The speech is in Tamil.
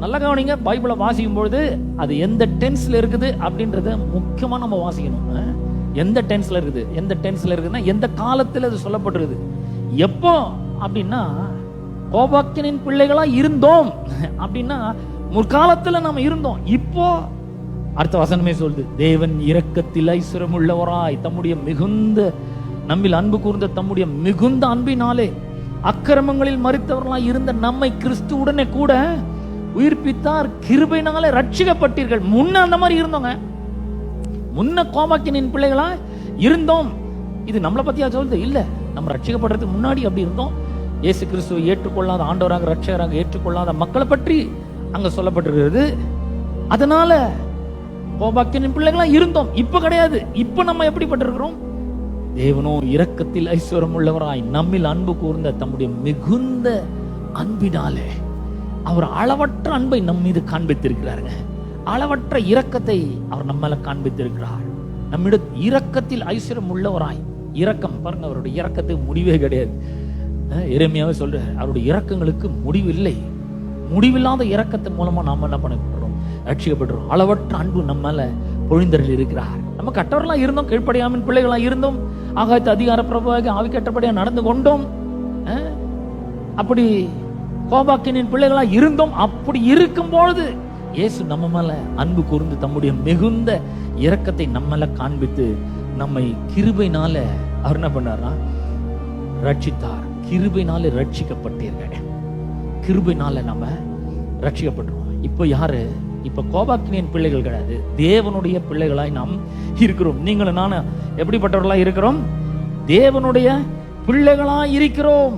நல்ல கவனிங்க, பைபிளை வாசிக்கும் பொழுது அது எந்த டென்ஸ்ல இருக்குது அப்படின்றத முக்கியமா நம்ம வாசிக்கணும். எந்த டென்ஸ்ல இருக்குது, எந்த டென்ஸ்ல இருக்குதுன்னா எந்த காலத்தில் அது சொல்லப்பட்டிருக்குது. எப்போ அப்படின்னா, கோபாக்கினின் பிள்ளைகளா இருந்தோம் அப்படின்னா முற்காலத்துல நம்ம இருந்தோம். இப்போ அடுத்த வசனமே சொல்லுது, தேவன் இரக்கத்தில் ஐஸ்வரம் உள்ளவராய் தம்முடைய மிகுந்த நம்மில் அன்பு கூர்ந்த தம்முடைய மிகுந்த அன்பினாலே அக்கிரமங்களில் மரித்தவர்களாய் இருந்த நம்மை கிறிஸ்துவுடனே கூட உயிர்ப்பித்தார், கிருபையினாலே ரட்சிக்கப்பட்டீர்கள். முன்ன அந்த மாதிரி இருந்தோங்க, முன்ன கோபாக்கினின் பிள்ளைகளா இருந்தோம். இது நம்மளை பத்தியா சொல்லுது? இல்ல, நம்ம ரட்சிக்கப்படுறதுக்கு முன்னாடி அப்படி இருந்தோம். இயேசு கிறிஸ்துவை ஏற்றுக்கொள்ளாத, ஆண்டவராக ரட்சகராக ஏற்றுக்கொள்ளாத மக்களை பற்றி அங்க சொல்லப்பட்டிருக்கிறது. அதனால கோபாக்கினின் பிள்ளைகளா இருந்தோம், இப்ப கிடையாது. இப்ப நம்ம எப்படிப்பட்டிருக்கிறோம்? தேவனோ இரக்கத்தில் ஐஸ்வரம் உள்ளவராய் நம்மில் அன்பு கூர்ந்த தம்முடைய மிகுந்த அன்பினாலே அவர் அளவற்ற அன்பை நம் மீது காண்பித்திருக்கிறாருங்க. அளவற்ற இரக்கத்தை அவர் நம்மால காண்பித்திருக்கிறார். நம்மிட இரக்கத்தில் ஐஸ்வரம் உள்ளவராய், இரக்கம் பாருங்க, அவருடைய இரக்கத்துக்கு முடிவே கிடையாது. எரேமியாவே சொல்ற, அவருடைய இரக்கங்களுக்கு முடிவு இல்லை. முடிவில்லாத இரக்கத்தின் மூலமா நாம என்ன பண்ணப்படுறோம்? ரட்சிக்கப்படுறோம். அளவற்ற அன்பு நம்மால பொழிந்தரில் இருக்கிறார். நம்ம கட்டவர்களா இருந்தோம், கீழ்ப்படியாமின் பிள்ளைகளா இருந்தோம், ஆகாயத்து அதிகார பிரபுவாக ஆவி கட்டப்படியா நடந்து கொண்டோம். அப்படி கோபாக்கினின் பிள்ளைகளா இருந்தோம். அப்படி இருக்கும் பொழுது இயேசு நம்ம மேல அன்பு கூர்ந்து தம்முடைய மிகுந்த இரக்கத்தை நம்மள காண்பித்து நம்மை கிருபையினால அவர் என்ன பண்ணாரா? ரட்சித்தார். கிருபையினால ரட்சிக்கப்பட்டீர்கள். கிருபையினால நம்ம ரட்சிக்கப்பட்டோம். இப்போ யாரு? இப்ப கோபாக்கினின் பிள்ளைகள் கிடையாது, தேவனுடைய பிள்ளைகளாய் நாம் இருக்கிறோம். நீங்களும் நானும் எப்படிப்பட்டவர்களா இருக்கிறோம்? தேவனுடைய பிள்ளைகளா இருக்கிறோம்.